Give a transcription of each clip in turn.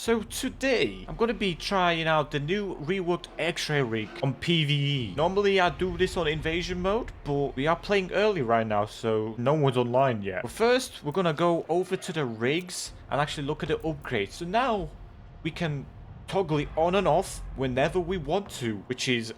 So today, I'm going to be trying out the new reworked X-ray rig on PvE. Normally I do this on invasion mode, but we are playing early right now, so no one's online yet. But first, we're going to go over to the rigs and actually look at the upgrades. So now, we can toggle it on and off whenever we want to, which is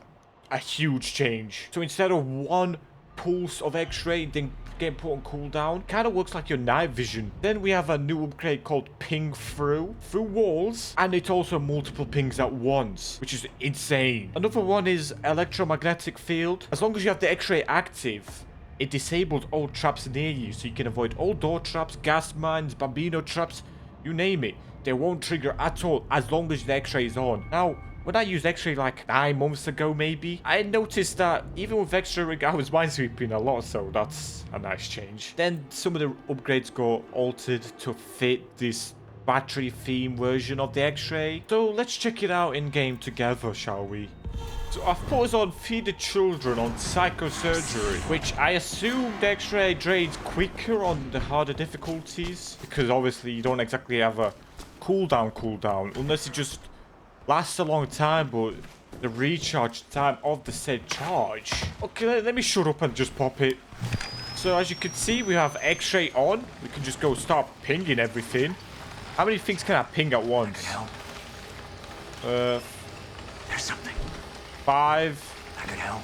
a huge change. So instead of one pulse of X-ray then getting put on cooldown, kind of works like your night vision. Then we have a new upgrade called ping through walls, and it's also multiple pings at once, which is insane. Another one is electromagnetic field. As long as you have the X-ray active, it disables all traps near you, so you can avoid all door traps, gas mines, bambino traps, you name it. They won't trigger at all as long as the X-ray is on. Now, when I used X-ray like 9 months ago maybe, I noticed that even with X-ray rig I was minesweeping a lot, so that's a nice change. Then some of the upgrades got altered to fit this battery theme version of the X-ray. So let's check it out in game together, shall we? So I've put us on Feed the Children on Psychosurgery, which I assume the X-ray drains quicker on the harder difficulties, because obviously you don't exactly have a cooldown, unless it just lasts a long time, but the recharge time of the said charge. Okay, let me shut up and just pop it. So as you can see, we have X-ray on. We can just go start pinging everything. How many things can I ping at once? There's something. 5. I could help.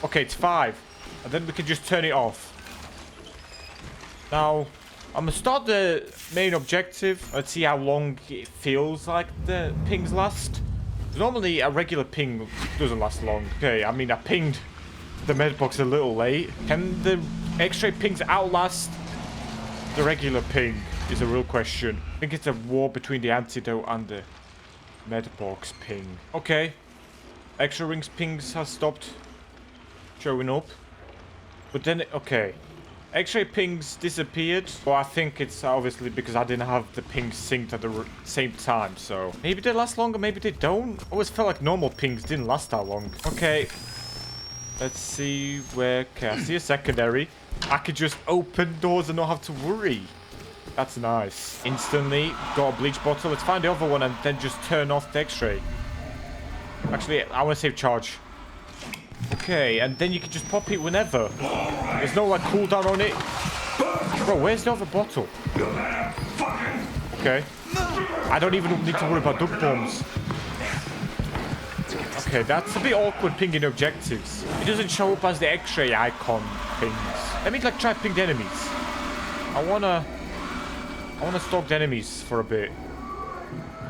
Okay, it's 5. And then we can just turn it off. Now, I'm gonna start the main objective and see how long it feels like the pings last. Normally, a regular ping doesn't last long. Okay, I mean, I pinged the medbox a little late. Can the X-ray pings outlast the regular ping? Is a real question. I think it's a war between the antidote and the medbox ping. Okay. X-ray rings pings has stopped showing up. But then, okay. X-ray pings disappeared, but I think it's obviously because I didn't have the pings synced at the same time, so maybe they last longer, maybe they don't. I always felt like normal pings didn't last that long. Okay, let's see where. Okay, I see a secondary. I could just open doors and not have to worry. That's nice. Instantly got a bleach bottle. Let's find the other one and then just turn off the X-ray. Actually, I want to save charge. Okay, and then you can just pop it whenever. There's no like cooldown on it. Bro, where's the other bottle? Okay. I don't even need to worry about duck bombs. Okay, that's a bit awkward pinging objectives. It doesn't show up as the X-ray icon pings. Let me like try ping the enemies. I wanna stalk the enemies for a bit.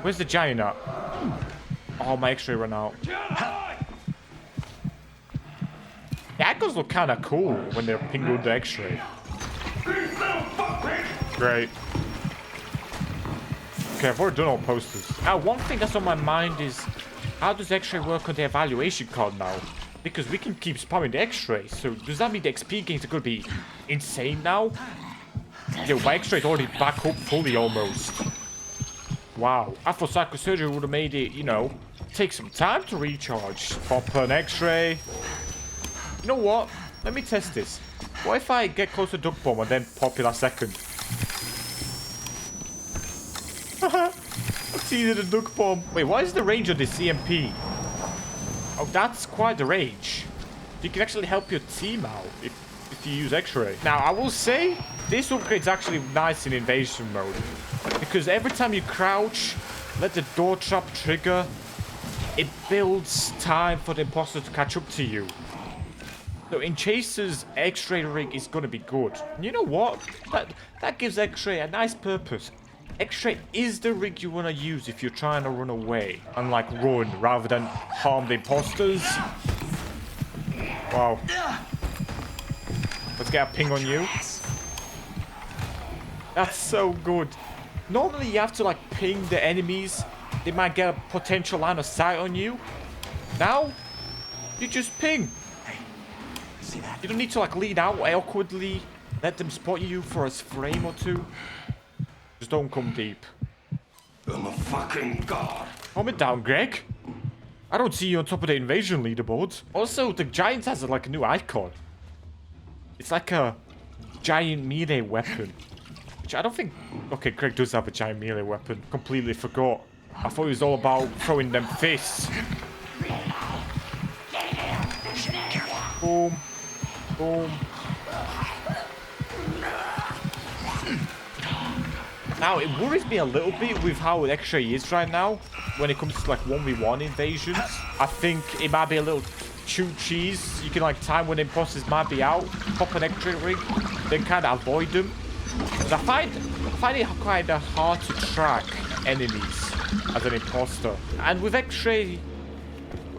Where's the giant at? Oh, my X-ray ran out. The icons look kind of cool when they're pinged with the X-ray. Great. Okay, I've already done all posters. Now, one thing that's on my mind is, how does X-ray work on the evaluation card now? Because we can keep spamming the X-ray, so does that mean the XP gains are going to be insane now? Yo, my X-ray's already back up fully almost. Wow. I thought Psychosurgery would have made it, you know, take some time to recharge. Pop an X-ray. You know what? Let me test this. What if I get close to duck bomb and then pop it a second? I've seen the duck bomb. Wait, what is the range of this CMP? Oh, that's quite the range. You can actually help your team out if you use X-ray. Now, I will say, this upgrade's actually nice in invasion mode. Because every time you crouch, let the door trap trigger, it builds time for the imposter to catch up to you. So in Chaser's X-ray rig is going to be good. And you know what? That gives X-ray a nice purpose. X-ray is the rig you want to use if you're trying to run away. And like run rather than harm the imposters. Wow. Let's get a ping on you. That's so good. Normally you have to like ping the enemies. They might get a potential line of sight on you. Now, you just ping. You don't need to like lean out awkwardly, let them spot you for a frame or two. Just don't come deep. I'm a fucking god. Calm it down, Greg. I don't see you on top of the invasion leaderboard. Also, the giant has like a new icon. It's like a giant melee weapon. Which I don't think... Okay, Greg does have a giant melee weapon. Completely forgot. I thought it was all about throwing them fists. Boom. Boom. Now, it worries me a little bit with how X-ray is right now when it comes to, like, 1v1 invasions. I think it might be a little too cheese. You can, like, time when imposters might be out, pop an X-ray rig, then kind of avoid them. But I find it kind of hard to track enemies as an imposter. And with X-ray,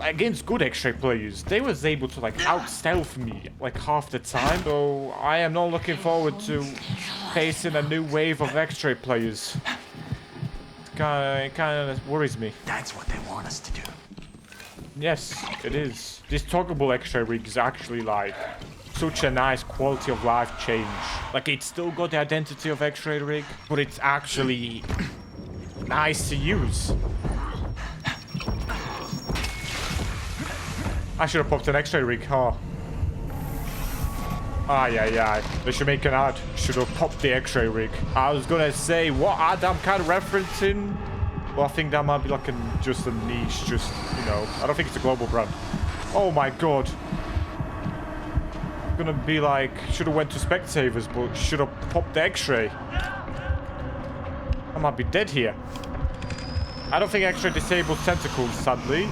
against good X-ray players, they was able to, like, out-stealth me, like, half the time. So I am not looking forward to facing a new wave of X-ray players. It kind of worries me. That's what they want us to do. Yes, it is. This toggable X-ray rig is actually, like, such a nice quality of life change. Like, it's still got the identity of X-ray rig, but it's actually nice to use. I should have popped an X-ray rig, huh? Yeah. They should make an ad. Should have popped the X-ray rig. I was gonna say what ad I'm kind of referencing. Well, I think that might be like just a niche, just, you know. I don't think it's a global brand. Oh my god. Gonna be like, should have went to Spectators, but should have popped the X-ray. I might be dead here. I don't think X-ray disables tentacles, sadly.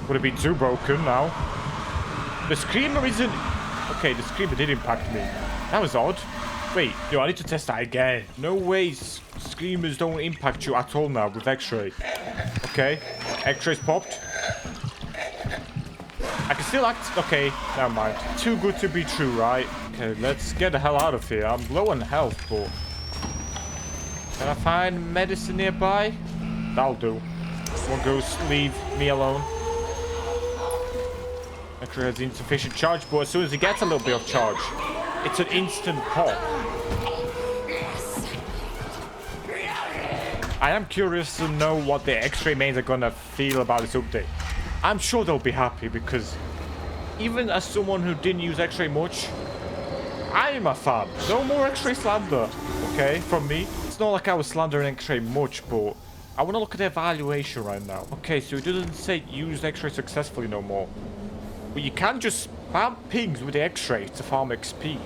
Would it be too broken now? The screamer isn't... Okay, the screamer did impact me. That was odd. Wait, yo, I need to test that again. No ways screamers don't impact you at all now with X-ray. Okay, X-ray's popped. I can still act... Okay, never mind. Too good to be true, right? Okay, let's get the hell out of here. I'm low on health, but... Can I find medicine nearby? That'll do. One goes, leave me alone. X-ray has insufficient charge, but as soon as he gets a little bit of charge, it's an instant pop. I am curious to know what the X-ray mains are gonna feel about this update. I'm sure they'll be happy because even as someone who didn't use X-ray much, I am a fan. No more X-ray slander, okay, from me. It's not like I was slandering X-ray much, but I want to look at the evaluation right now. Okay, so it doesn't say use X-ray successfully no more. But you can just spam pings with the X-ray to farm XP.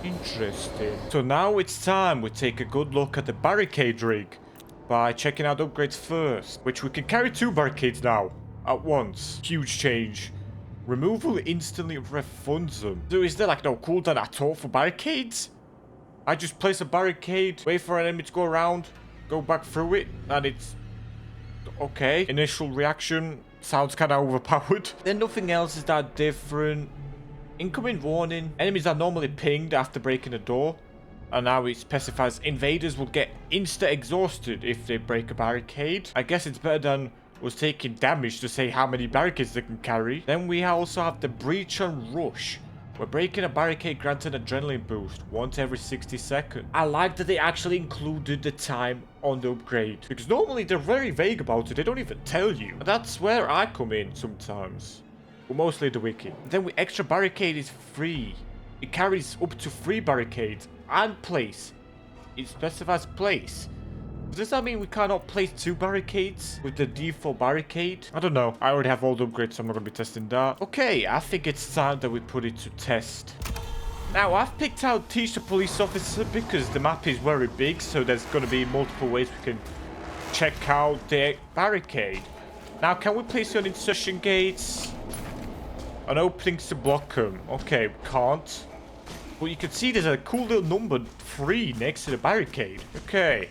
Interesting. So now it's time we take a good look at the barricade rig by checking out upgrades first, which we can carry 2 barricades now at once. Huge change. Removal instantly refunds them. So is there like no cooldown at all for barricades? I just place a barricade, wait for an enemy to go around, go back through it, and it's okay. Initial reaction sounds kind of overpowered. Then nothing else is that different. Incoming warning. Enemies are normally pinged after breaking the door. And now it specifies invaders will get insta-exhausted if they break a barricade. I guess it's better than was taking damage to say how many barricades they can carry. Then we also have the breach and rush, where breaking a barricade grants an adrenaline boost once every 60 seconds. I like that they actually included the time on the upgrade, because normally they're very vague about it. They don't even tell you. And that's where I come in sometimes, but mostly the wiki. Then with extra barricade is free. It carries up to 3 barricades and place. It specifies place. Does that mean we cannot place 2 barricades with the default barricade? I don't know. I already have all the upgrades, so I'm not going to be testing that. Okay, I think it's time that we put it to test. Now, I've picked out Teach the Police Officer because the map is very big, so there's going to be multiple ways we can check out the barricade. Now, can we place it on insertion gates? On openings to block them. Okay, we can't. But you can see there's a cool little number 3 next to the barricade. Okay.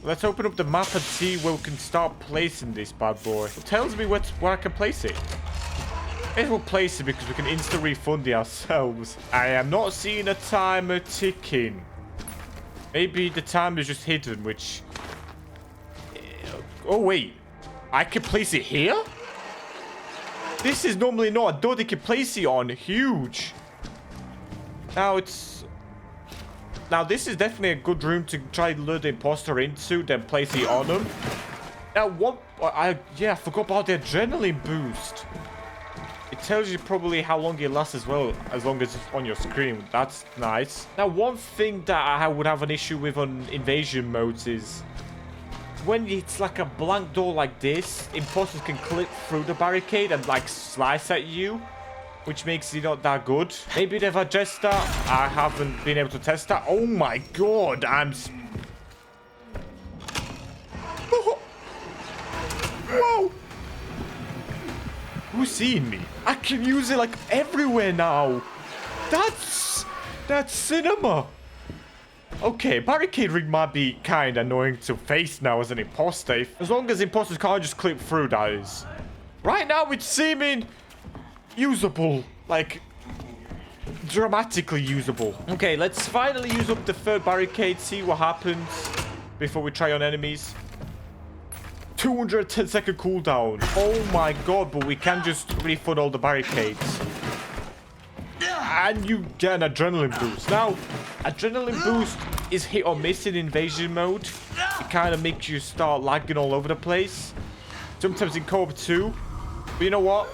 Let's open up the map and see where we can start placing this bad boy. It tells me where I can place it. Maybe we'll place it because we can insta refund it ourselves. I am not seeing a timer ticking. Maybe the timer is just hidden, which... Oh, wait. I can place it here? This is normally not a door they can place it on. Huge. Now it's... Now, this is definitely a good room to try to lure the imposter into, then place it on them. Now, what... Yeah, I forgot about the adrenaline boost. It tells you probably how long it lasts as well, as long as it's on your screen. That's nice. Now, one thing that I would have an issue with on invasion modes is... when it's like a blank door like this, imposters can clip through the barricade and like slice at you, which makes it not that good. Maybe they've addressed that. I haven't been able to test that. Oh my god, Whoa! Who's seeing me? I can use it like everywhere now. That's cinema. Okay, barricade rig might be kind of annoying to face now as an imposter. As long as imposters can't just clip through, that is. Right now, it's seeming usable. Like, dramatically usable. Okay, let's finally use up the third barricade, see what happens before we try on enemies. 210-second cooldown. Oh my god, but we can just refund all the barricades. And you get an adrenaline boost. Now, adrenaline boost is hit or miss in invasion mode. It kind of makes you start lagging all over the place. Sometimes in co-op too. But you know what?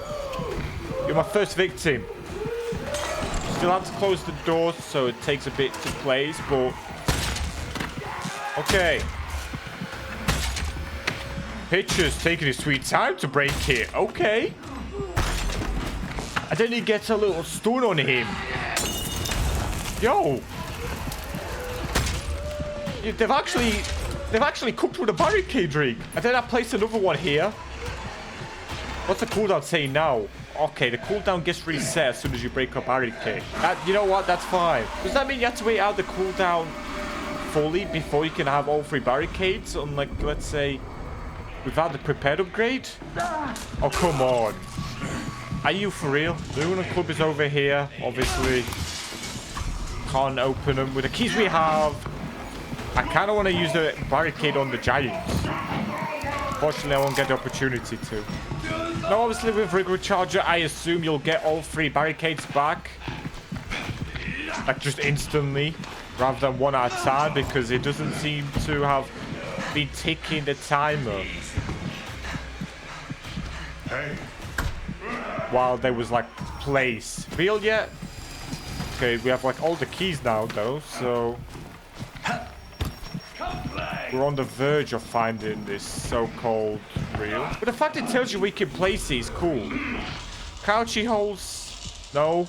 You're my first victim. Still have to close the doors, so it takes a bit to place, but... Okay. Pitcher's taking his sweet time to break it. Okay. And then he gets a little stun on him. Yo. They've actually cooked through the barricade rig. And then I placed another one here. What's the cooldown saying now? Okay, the cooldown gets reset as soon as you break a barricade. You know what? That's fine. Does that mean you have to wait out the cooldown fully before you can have all 3 barricades? Unlike, let's say, without the prepared upgrade? Oh, come on. Are you for real? The Luna Club is over here, obviously. Can't open them with the keys we have. I kind of want to use the barricade on the giants. Fortunately, I won't get the opportunity to. Now, obviously, with Rigor Charger, I assume you'll get all 3 barricades back. Like, just instantly. Rather than one at a time, because it doesn't seem to have been ticking the timer. Hey. While there was like place real yet. Okay, we have like all the keys now though, so we're on the verge of finding this so-called real. But the fact it tells you we can place it is cool. Crouchy holes, no.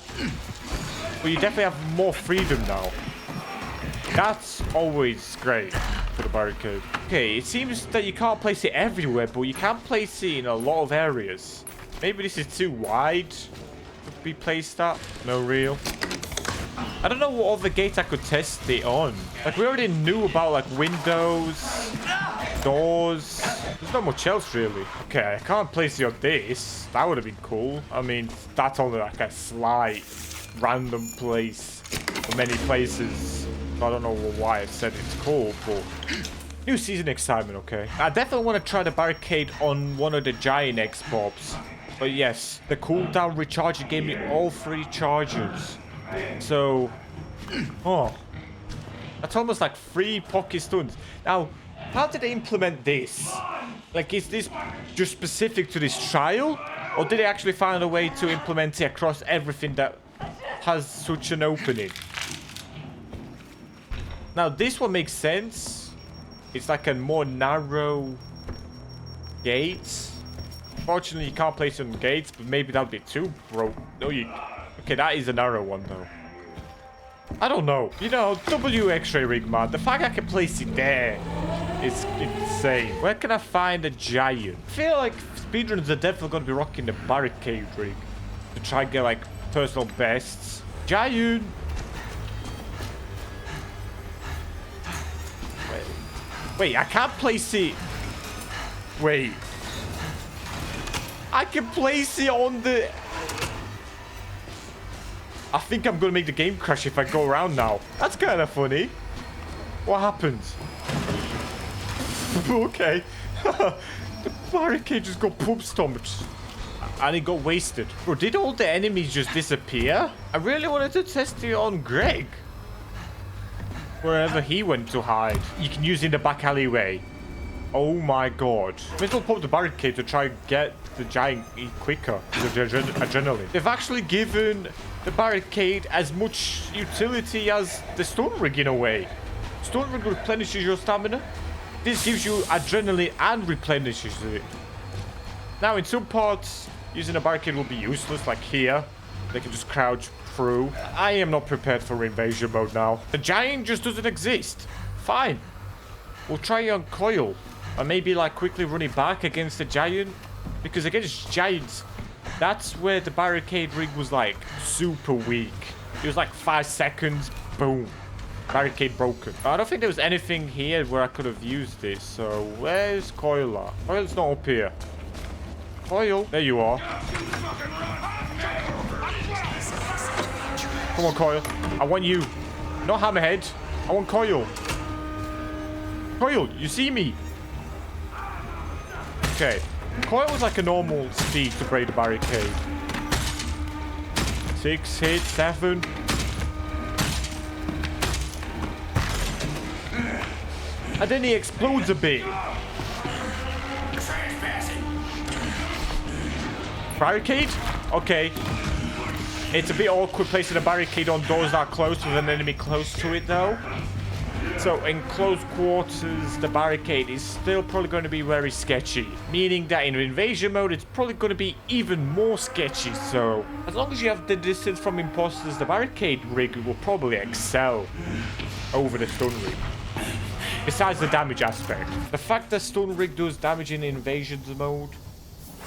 But you definitely have more freedom now. That's always great for the barricade. Okay, it seems that you can't place it everywhere, but you can place it in a lot of areas. Maybe this is too wide to be placed at. No real. I don't know what other gate I could test it on. Like, we already knew about, like, windows, doors. There's not much else, really. Okay, I can't place it on this. That would have been cool. I mean, that's only, like, a slight random place for many places. I don't know why I said it's cool, but... New season excitement, okay. I definitely want to try the barricade on one of the giant X-Bobs. But yes, the cooldown recharger gave me all 3 charges. So, oh, that's almost like 3 pocket stuns. Now, how did they implement this? Like, is this just specific to this trial? Or did they actually find a way to implement it across everything that has such an opening? Now, this one makes sense. It's like a more narrow gate. Fortunately, you can't place it on gates, but maybe that would be too broke. No, you... Okay, that is a narrow one, though. I don't know. You know, X-ray rig, man. The fact I can place it there is insane. Where can I find a giant? I feel like speedrunners are definitely going to be rocking the barricade rig to try and get, like, personal bests. Giant! Wait, I can't place it... Wait. I can place it on the... I think I'm going to make the game crash if I go around now. That's kind of funny. What happens? Okay. The barricade just got poop stomped. And it got wasted. Bro, did all the enemies just disappear? I really wanted to test it on Greg. Wherever he went to hide. You can use it in the back alleyway. Oh my god. May as well pop the barricade to try and get the giant quicker with the adrenaline. They've actually given the barricade as much utility as the stun rig in a way. Stun rig replenishes your stamina. This gives you adrenaline and replenishes it. Now, in some parts, using a barricade will be useless, like here. They can just crouch through. I am not prepared for invasion mode now. The giant just doesn't exist. Fine. We'll try on coil. And maybe, like, quickly run it back against the giant. Because against giants, that's where the barricade rig was, like, super weak. It was like 5 seconds. Boom. Barricade broken. I don't think there was anything here where I could have used this. So, where's Coil at? Coil's not up here. Coil. There you are. Come on, Coil. I want you. Not Hammerhead. I want Coil. Coil, you see me? Okay. Coil was like a normal speed to break the barricade. 6 hits, 7. And then he explodes a bit. Barricade? Okay. It's a bit awkward placing a barricade on doors that close with an enemy close to it, though. So, in close quarters, the barricade is still probably going to be very sketchy. Meaning that in invasion mode, it's probably going to be even more sketchy. So, as long as you have the distance from imposters, the barricade rig will probably excel over the stun rig. Besides the damage aspect. The fact that stun rig does damage in invasion mode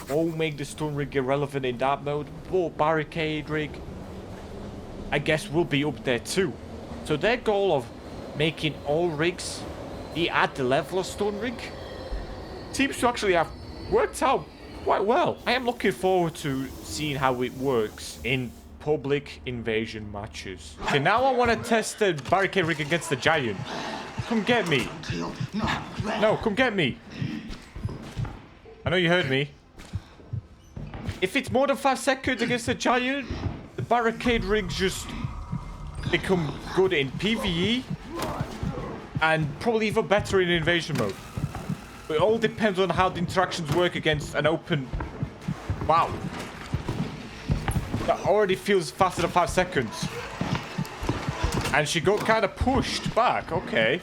won't make the stun rig irrelevant in that mode. But barricade rig, I guess, will be up there too. So their goal of making all rigs be at the level of stun rig seems to actually have worked out quite well. I am looking forward to seeing how it works in public invasion matches. Okay, now I want to test the barricade rig against the giant. Come get me. No, come get me. I know you heard me. If it's more than 5 seconds against the giant, the barricade rigs just become good in PvE and probably even better in invasion mode. But it all depends on how the interactions work against an open... Wow. That already feels faster than 5 seconds. And she got kind of pushed back. Okay.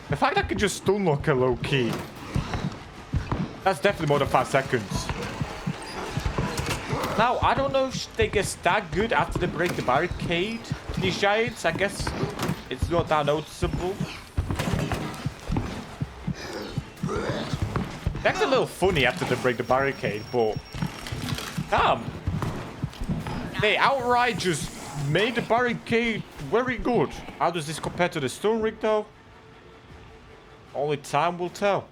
The fact I could just stun lock her low key. That's definitely more than 5 seconds. Now, I don't know if they get that good after they break the barricade. These giants, I guess it's not that noticeable. That's a little funny after they break the barricade, but... Damn. They outright just made the barricade very good. How does this compare to the stun rig, though? Only time will tell.